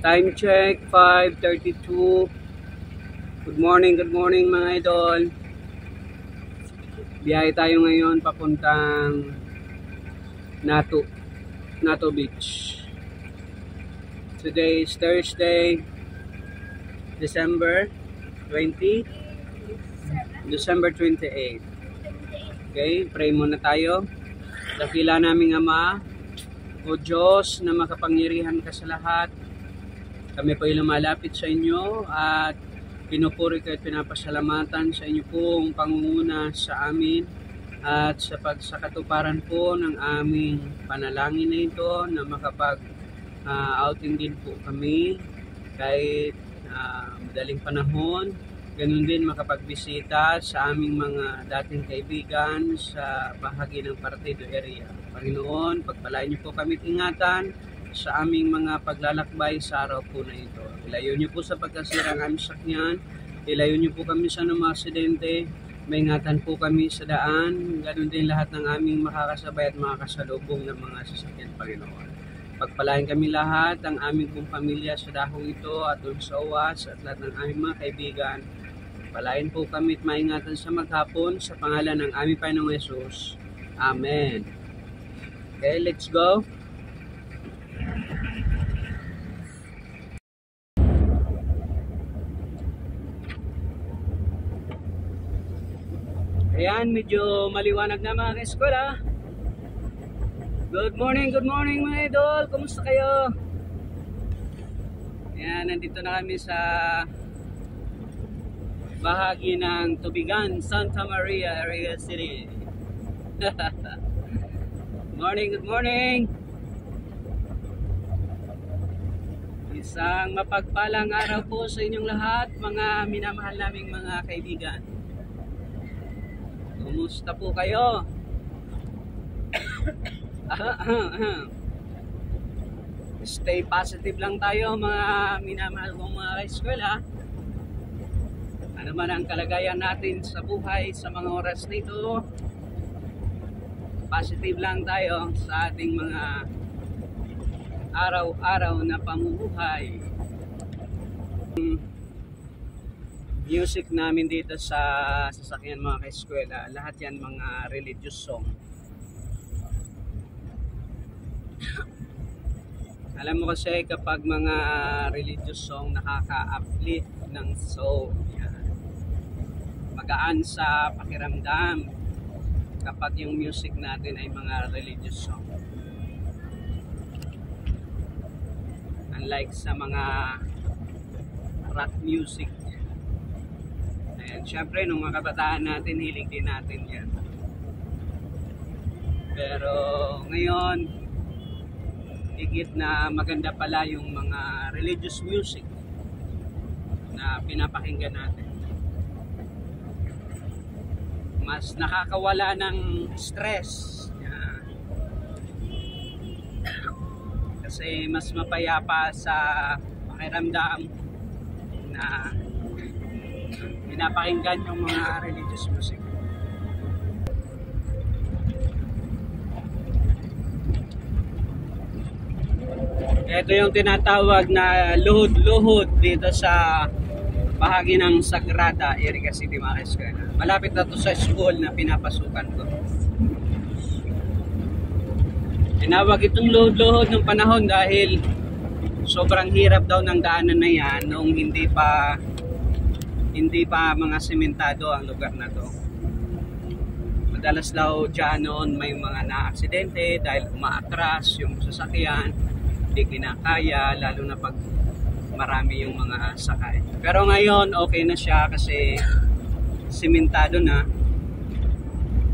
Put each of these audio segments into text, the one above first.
Time check, 5:32. Good morning mga idol. Biyahe tayo ngayon papuntang Nato Beach. Today is Thursday, December 28. Okay, pray muna tayo. Dakila naming Ama, O Diyos na makapangyarihan ka sa lahat, kami po ay lumalapit sa inyo at pinupuri ko at pinapasalamatan sa inyo pong pangunguna sa amin at sa katuparan po ng aming panalangin na ito na makapag-outing din po kami kahit madaling panahon. Ganun din makapagbisita sa aming mga dating kaibigan sa bahagi ng Partido area. Panginoon, pagpalain niyo po kami ingatan sa aming mga paglalakbay sa araw po na ito. Ilayo niyo po sa pagkasira ng aming sakyan. Ilayo niyo po kami sa mga aksidente. Maingatan po kami sa daan. Ganun din lahat ng aming makakasabay at makakasalubong ng mga sasakyan, Panginoon. Pagpalain kami lahat, ang aming pong pamilya sa dahong ito at doon sa UWAS at lahat ng aming mga kaibigan. Palain po kami at maingatan sa maghapon sa pangalan ng aming Panginoong Yesus. Amen. Okay, let's go. Ayan, medyo maliwanag na mga ka-eskwela. Good morning mga idol. Kumusta kayo? Ayan, nandito na kami sa bahagi ng Tubigan, Santa Maria, Area City. Good morning. Isang mapagpalang araw po sa inyong lahat, mga minamahal naming mga kaibigan. Kumusta po kayo? Stay positive lang tayo mga minamahal kong mga ka-eskwela. Ano man ang kalagayan natin sa buhay sa mga oras nito, positive lang tayo sa ating mga araw-araw na pamumuhay. Music namin dito sa sasakyan mga ka-eskwela, lahat yan mga religious song. Alam mo kasi kapag mga religious song nakaka-uplift ng soul, yan. Magaan sa pakiramdam kapag yung music natin ay mga religious song. Unlike sa mga rock music. Ayan, syempre nung mga kabataan natin, hilig din natin yan. Pero ngayon, higit na maganda pala yung mga religious music na pinapakinggan natin. Mas nakakawala ng stress. Yan. Kasi mas mapayapa sa pakiramdam na pinapakinggan yung mga religious music. Ito yung tinatawag na luhod-luhod dito sa bahagi ng Sagrada, Iriga City, mga ka-eskwela. Malapit na to sa school na pinapasukan ko. Tinawag itong luhod-luhod ng panahon dahil sobrang hirap daw ng daanan na yan noong hindi pa mga sementado ang lugar na to. Madalas daw dyan noon may mga na-aksidente dahil umaatras yung sasakyan, hindi kinakaya, lalo na pag marami yung mga sakay. Pero ngayon okay na siya kasi sementado na.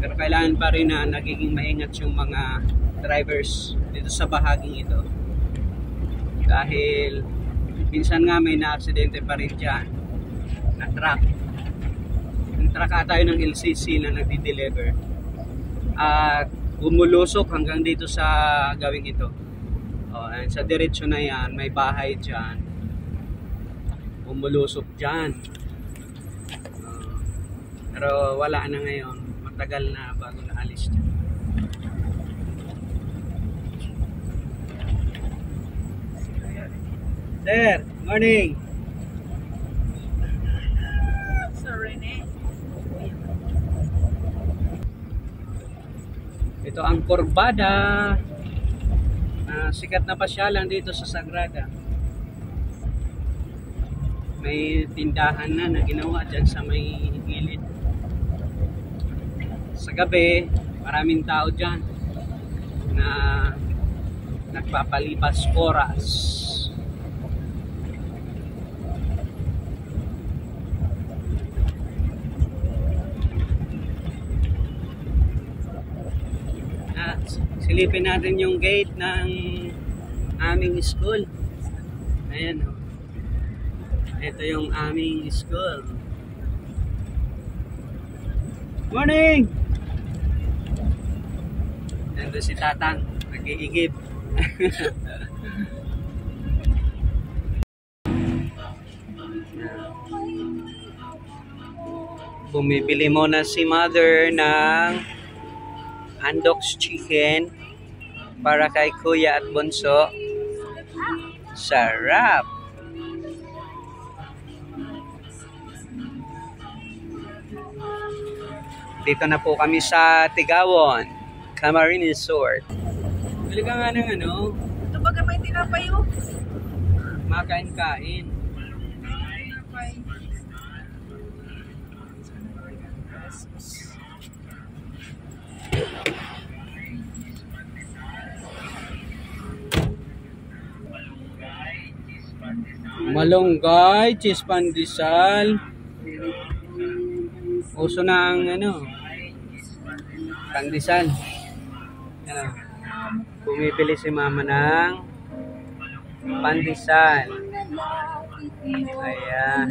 Pero kailangan pa rin na nagiging maingat yung mga drivers dito sa bahaging ito. Dahil minsan nga may na-aksidente pa rin dyan na truck. Yung truck tayo ng LCC na nagdi-deliver at bumulusok hanggang dito sa gawing ito. And sa diretsyo na yan, may bahay dyan. Bumulusok dyan. Pero wala na ngayon. Matagal na bago naalis dyan. Sir, morning. Ito ang Kurbada. Sikat na pasyalan dito sa Sagrada. May tindahan na ginawa dyan sa may gilid. Sa gabi, maraming tao dyan na nagpapalipas oras. Silipin natin yung gate ng aming school. Ayan o. Ito yung aming school. Morning! Nandun si Tatang. Nag-iigib. Bumibili muna si Mother ng Andox chicken para kay Kuya at Bunso. Sarap! Dito na po kami sa Tigawon, Camarines Resort. Bili ka nga ng ano? Ito baga may tinapay oh. Makain-kain. Malunggay, cheese pandesal. Uso na ang ano, pandesal. Yan. Bumibili si Mama ng pandesal. Ayan.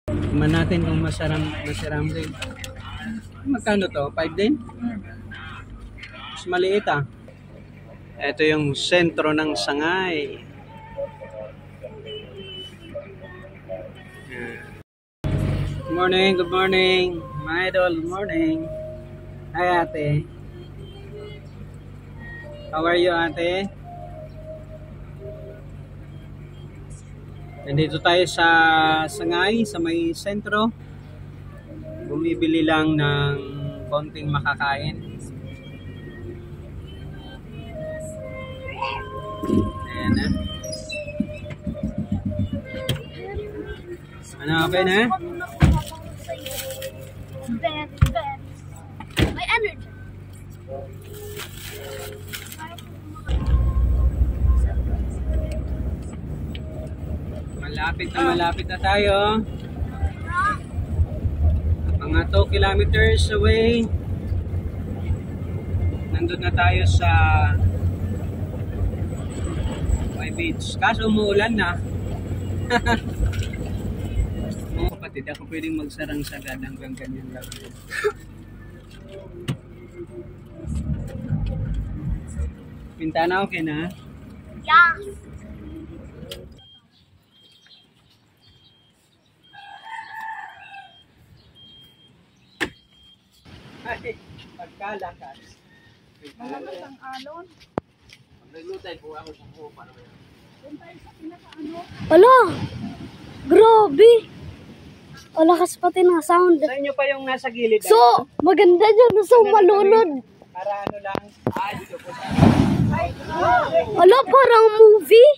Tingnan natin kung masarap din. Magkano to? 5 din? Mas maliit ah. Ito yung sentro ng Sangay. Good morning. My idol, good morning. Hi ate. How are you ate? Nandito tayo sa Sangay, sa may sentro. Bumibili lang ng konting makakain. Ayan na. Ano okay na? My energy. Malapit na tayo. Mga 2 kilometers away. Nandun na tayo sa may beach. Kaso umuulan na. Kapatid, ako pwedeng magsarang sagad hanggang ganyan lang. Pintana okay na? Yeah. Ay, pagkalakas. Malakas ang alon. Maglulutay po ako sa kupa. Wala! Grabe! Walakas pati ng sound. Sa inyo pa yung nasa gilid. So, maganda dyan. So, malunod. Para ano lang. Dito po sa... Wala, parang movie.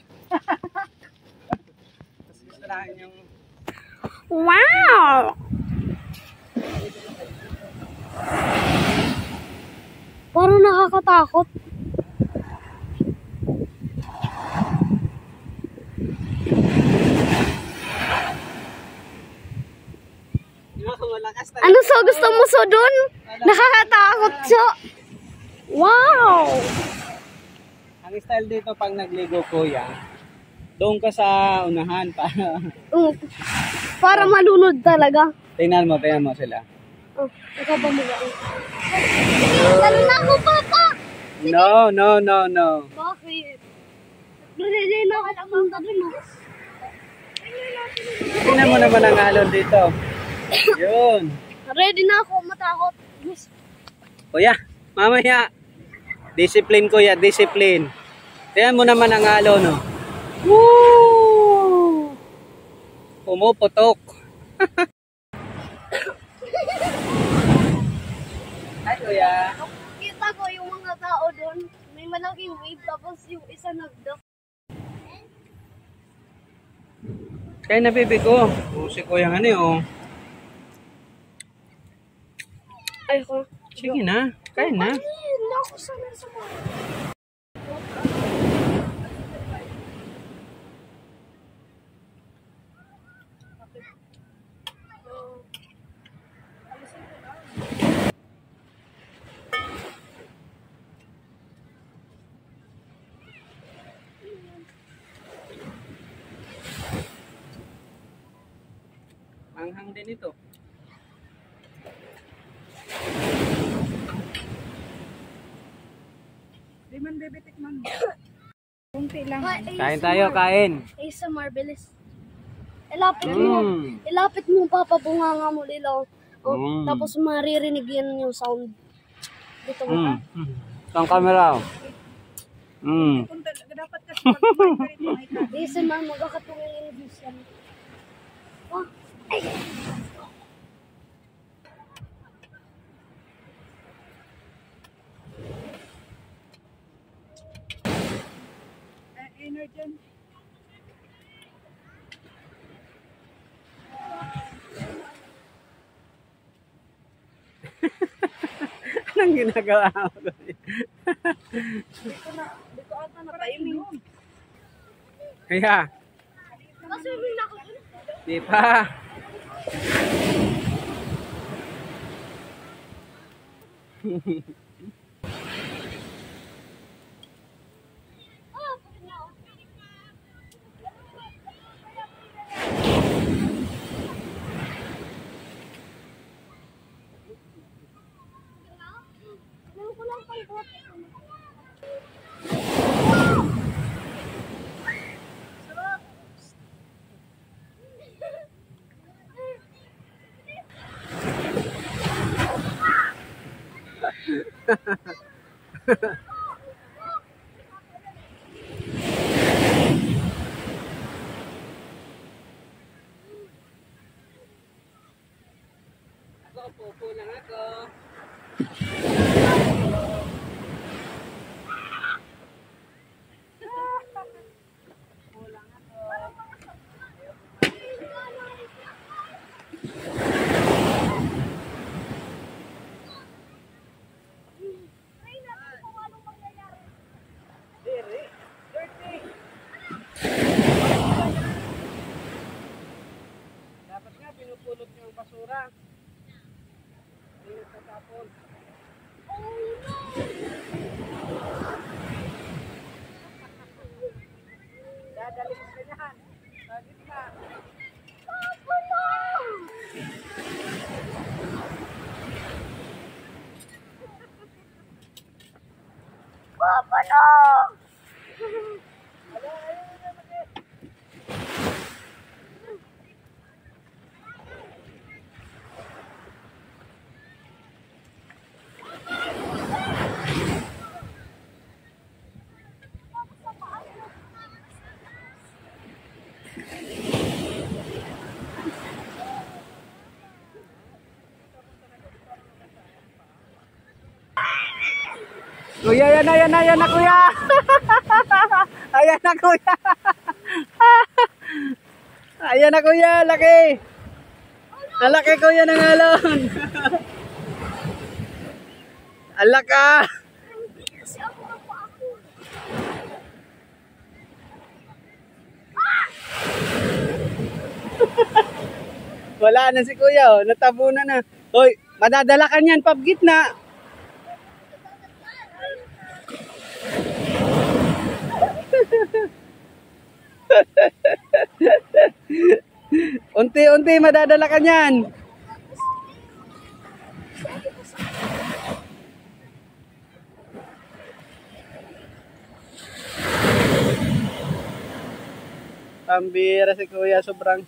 Mas gusto namin yung... Wow! Parang nakakatakot. Ano so gusto mo so dun? Nakakatakot so. Wow! Ang style dito pag nagligo kuya, doon ka sa unahan Para malunod talaga. tingnan mo sila. Oh, ikaw ba mo? Lalo na ako, Papa! No. Bakit? Ready na ako pumunta dun. Tingnan mo naman ang alon dito. Yun. Ready na ako, matakot. Yes. Kuya, mamaya. Discipline kuya, discipline. Tingnan mo naman ang alo, no? Woo! Pumuputok. Hi, kuya. Kita ko yung mga tao doon. May malaking wave tapos yung isa nagdok. Kaya nabibi ko. Si kuya nga oh. Ay ko. Sige na. Kaya na. Hindi ako sanay sa mga. Anghang din ito. Di man bebe tikman mo. Kunti lang. Kain tayo, kain. ASMR bilis. Ilapit mo papabunganga mo lilaw. Tapos maririnig yan yung sound. Dito mo. Ang camera. Kung dapat kasi mag-kumain ka rin kumain ka. ASMR magkakatungin yung English yan. Oh. Ay. Energen. Anong ginagawa mo? Dito ata na timing. Kaya, Maswimming na ako dun. di pa. Meron ko lang pang bot. Ako, pupo lang ako. Dapat nga pinupulot yung basura. Hindi nagtatapon. Dadalis ka niyan. Sa gitna. Papa, no! Kuya, yan na kuya. Ayan na kuya. Ayan na kuya, laki. Ang laki kuya ng alon. Ang laka. Kasi ako ako. Wala na si kuya, oh. Natabunan na. Hoy, madadala ka niyan, pab gitna. Unti-unti madadala ka niyan. Pambira si kuya, sobrang.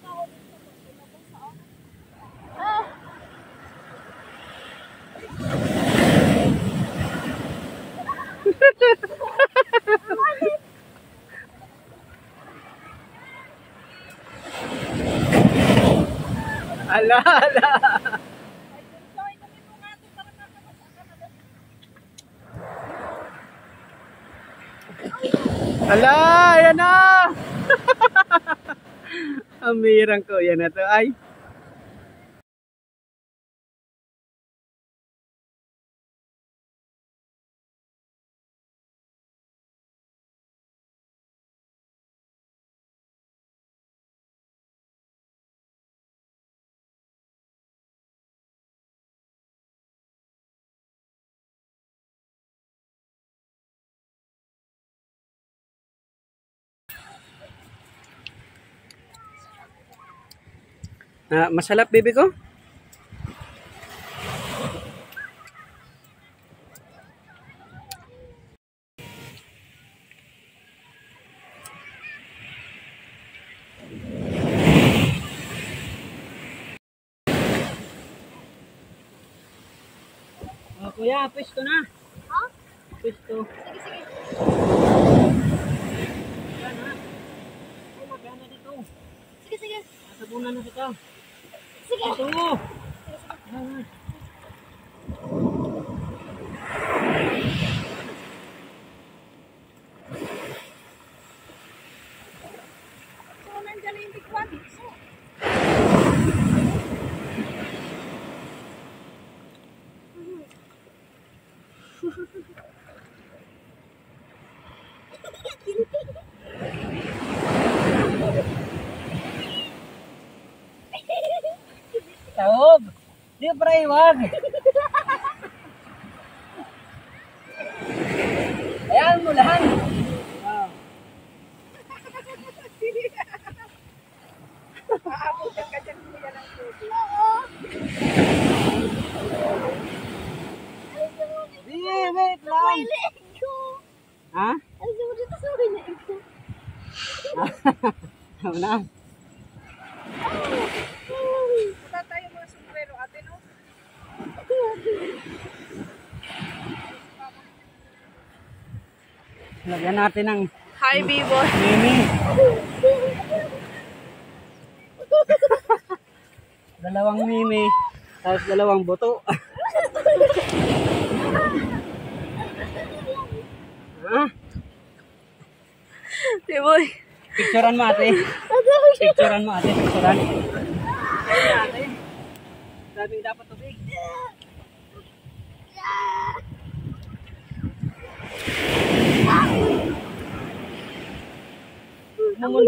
Ala, ala. Ala, yan na. Amirang ko, yan na to ay. Masalap, baby ko? Oh, kuya, pwesto na. Ha? Pwesto. Sige, sige. Gana. Oh, magana dito. Sige, sige. Nasabunan na kita. Sige. Ito. So, nandiyan na yung bigwan. So, Taob. Di pre, wag. Ayan mo lahan. Ah. aabutan ka dyan kuya ng tubig. Di, wait lang. Ha? Ay, mo dito sa akin na ito. Tama na. Punta tayo mga sombrero, ate, no? Lagyan natin ng Hi, B-boy. mini. Dalawang mimi. Tapos dalawang buto. Ha? B-boy. Picturean mo ate. Picturean mo ate. Picturean. Kaya ate. Sabing dapat tubig. Naman.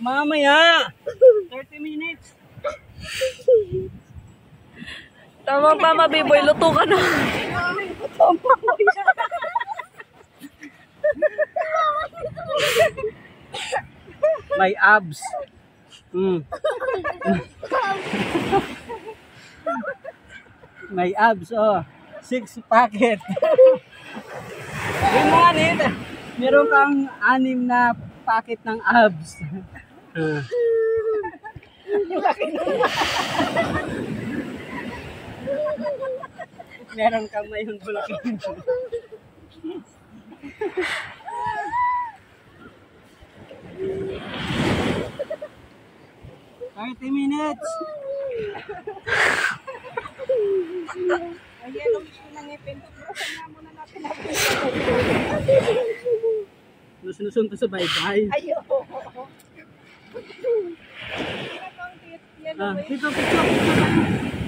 Mamaya. 30 minutes. Tama, B-boy. Luto ka na. May abs. May abs, oh. 6 packet. Yung mga nito, meron kang 6 na packet ng abs. Meron kang mayon bulakin. 30 minutes. Ayan, gusto na ngipin. Tubrasan nga muna natin natin. Nusun to sa bye-bye. Ayo. Dito, picture.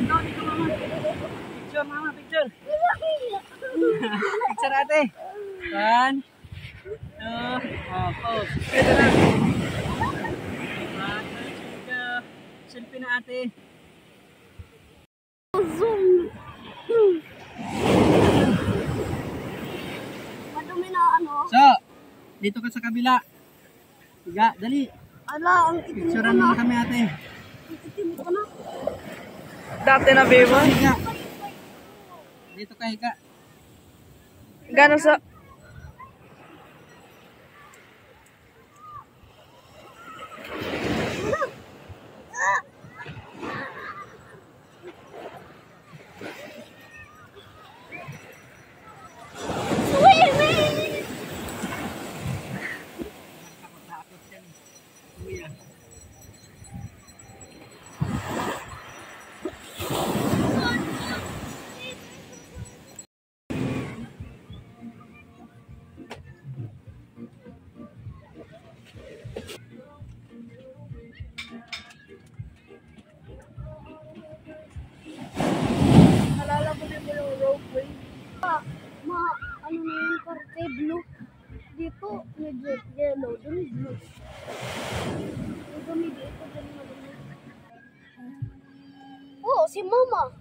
Dito, mama. Picture, mama, picture. Picture ate. 1, 2, pose. Ito na. 1, 2, selfie na ate. Zoom. Madumi na ano. So, dito ka sa kabila. Higa, dali. Ala, ang itim ko Picturean na. mo kami ate. Ang itim ko na. Dati na, B-boy. Higa. Dito ka higa. Gano'n sa... Swimming! yellow, dun blue. Yung dumi dito, dun na dumi. Oh, si Mama.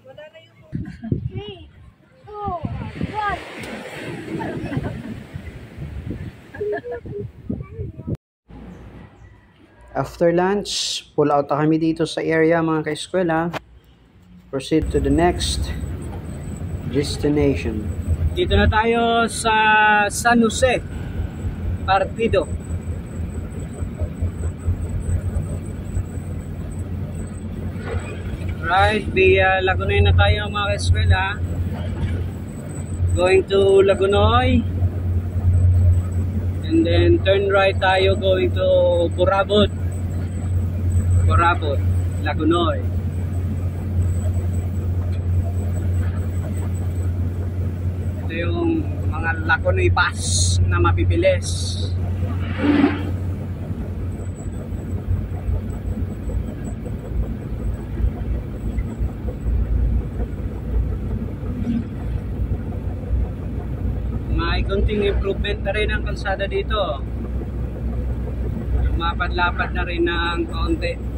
Wala na yung 3, 2, 1. After lunch, pull out na kami dito sa area mga ka-eskwela. Proceed to the next destination. Dito na tayo sa San Jose, Partido. Right, via Lagunoy na tayo mga ka-eskwela. Going to Lagunoy. And then turn right tayo going to Burabot. Burabot, Lagunoy. Ito yung mga Lagunoy bus na mabibilis. May konting improvement na rin ang kalsada dito. Lumapad-lapad na rin ng kaunti.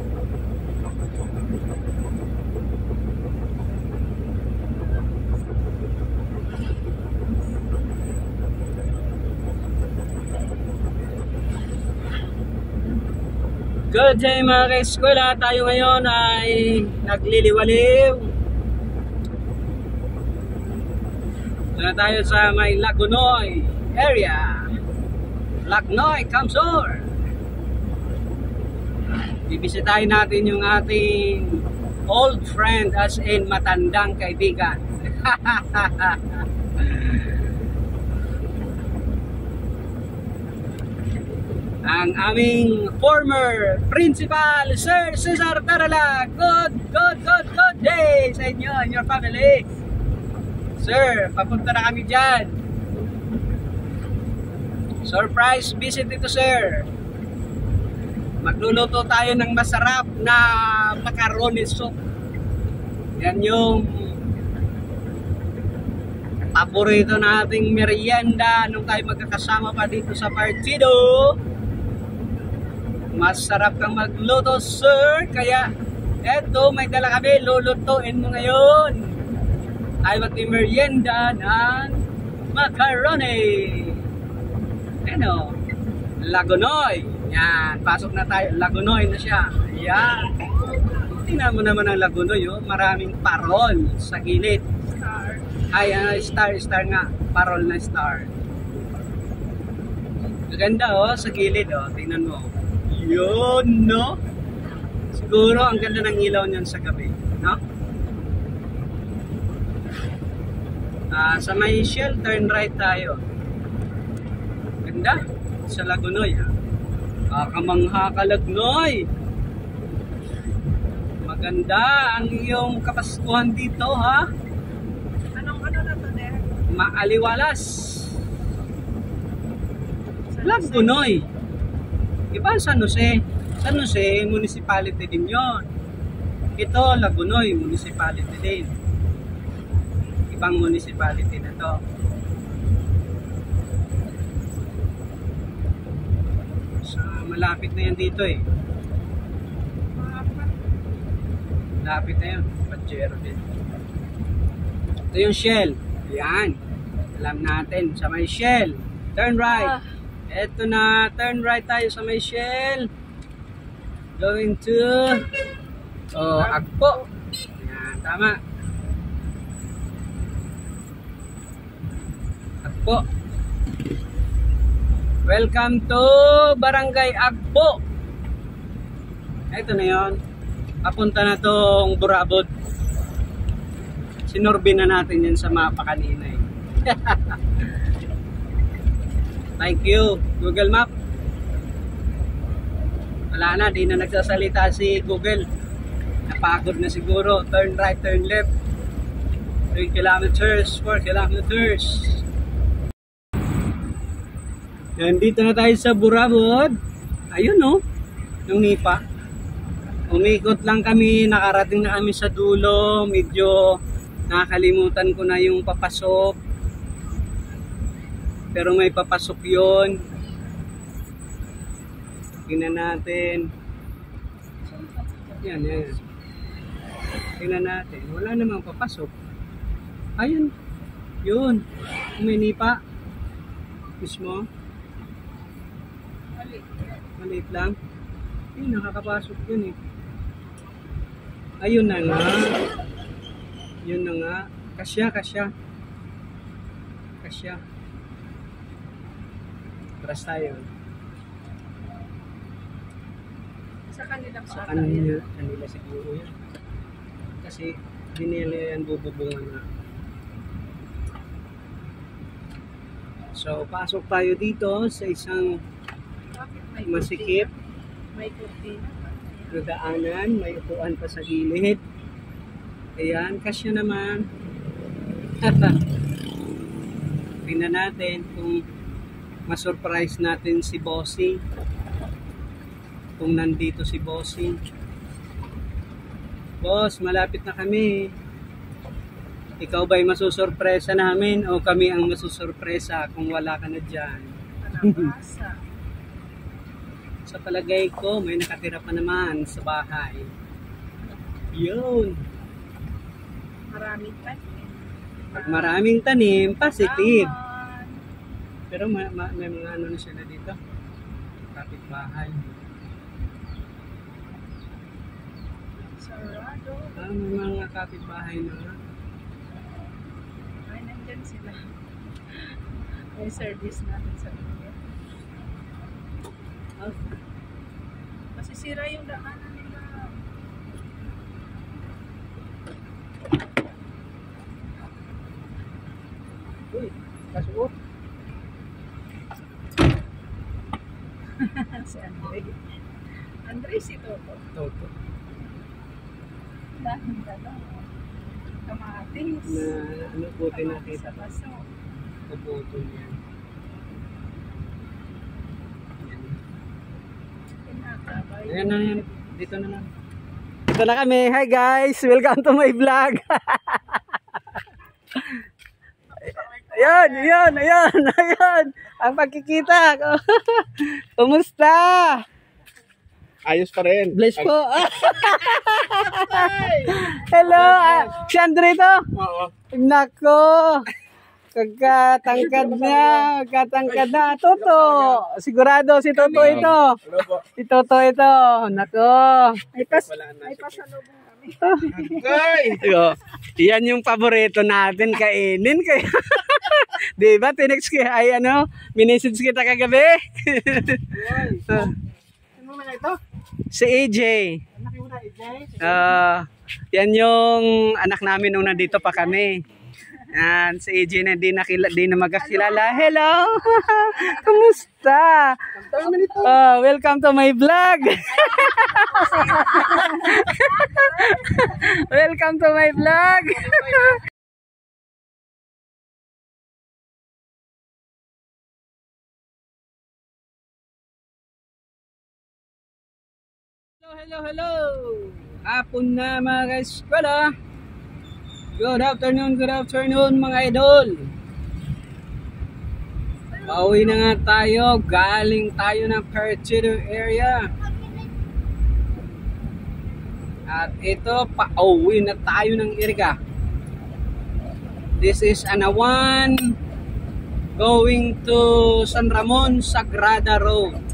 Good day mga ka-eskwela. Tayo ngayon ay nagliliwaliw. Ito na tayo sa may Lagunoy area. Lagunoy, Kamsur. Bibisitahin natin yung ating old friend, as in matandang kaibigan. Ang aming former principal, Sir Cesar Tarala. Good day sa inyo and your family. Sir, papunta na kami dyan. Surprise visit ito, sir. Magluluto tayo ng masarap na macaroni soup. Yan yung paborito nating merienda nung tayo magkakasama pa dito sa partido. Masarap kang magluto, sir. Kaya eto, may dala kami. Lulutuin mo ngayon ay merienda ng macaroni. Ano? Lagunoy. Yan, pasok na tayo. Lagunoy na siya. Yan. Tingnan mo naman ang Lagunoy, oh. Maraming parol sa gilid. Ay, star nga. Parol na star. Maganda, oh, sa gilid, oh. Tingnan mo. Yun, no? Siguro, ang ganda ng ilaw niyan sa gabi, no? Sa may Shell, turn right tayo. Ganda sa Lagunoy, ha? Kamangha ka, Lagunoy. Maganda ang iyong kapaskuhan dito, ha? ano na to, there? Maaliwalas. Lagunoy. Iba San Jose. San Jose, municipality din yon. Ito, Lagunoy, municipality din. Ibang municipality na to. So, malapit na yan dito eh. Malapit na yan. Pajero din. Ito yung Shell. Yan. Alam natin sa may Shell. Turn right. Ito na. Turn right tayo sa may Shell. Going to Agpo. Yan. Tama. Agpo. Welcome to Barangay Agpo. Ito na yon. Papunta na tong Burabot. Sinurbin na natin yan sa mapa kanina eh. Thank you, Google Map. Wala na, di na nagsasalita si Google. Napagod na siguro. Turn right, turn left. 3 kilometers, 4 kilometers. Yan, dito na tayo sa Burabot. Ayun no, yung nipa. Umikot lang kami, nakarating na kami sa dulo, medyo nakakalimutan ko na yung papasok. Pero may papasok yun. Tingnan natin. Yan. Tingnan natin. Wala namang papasok. Ayun. Yun. Uminipa. Mismo. Maliit lang. Ayun, nakakapasok yun eh. Ayun na nga. Yun na nga. Kasya. Tras tayo. Sa kanila pa. Sa kanila siguro yan. Kasi binili yan bububungan na. So, pasok tayo dito sa isang masikip. May kurtina. Daanan, may upuan pa sa gilid. Ayan, kasya naman. Tingnan natin kung ma-surprise natin si Bossing. Kung nandito si Bossing. Boss, malapit na kami. Ikaw ba'y masusurpresa namin o kami ang masusurpresa kung wala ka na dyan? Nabasa. Sa palagay ko, may nakatira pa naman sa bahay. Yun. Maraming tanim. Pag maraming tanim, positive. Aman. Pero may mga ano na sila dito. Kapitbahay. Sarado. May mga kapitbahay na. Ay, nandyan sila. May service natin sa lugar. Masisira yung daanan nila. Uy, kasuot. Si Andre. Andre si Toto. Toto. Dahil dalaw. Kamatis. Na ano buti nakita Sa pa. baso. Kaputol yan. Pinakabay. Ayan na yan. Dito na lang. Dito na kami. Hi guys! Welcome to my vlog! Ayan! Ang pagkikita! Kumusta? Ayos pa rin. Bless po! Hello! Si Andre to? Oo. Nako! Kagkatangkad na! Toto! Sigurado si Toto ito! Hello po. Si Toto ito! Nako! May pasalubong kami. Okay. Yan yung paborito natin kainin kaya. Di ba? Tinext kita ay ano, minessage kita kagabi. Ano na ito? Si AJ. Anak mo na, AJ. Yan yung anak namin nung nandito pa kami. Yan, si AJ na di na magkakilala. Hello! Kumusta? Welcome to my vlog! Welcome to my vlog! Hello! Hapon na mga ka-eskwela! Good afternoon mga idol. Pauwi na nga tayo. Galing tayo ng Perchero area. At ito, pauwi na tayo ng Irga. This is Anawan going to San Ramon Sagrada Road.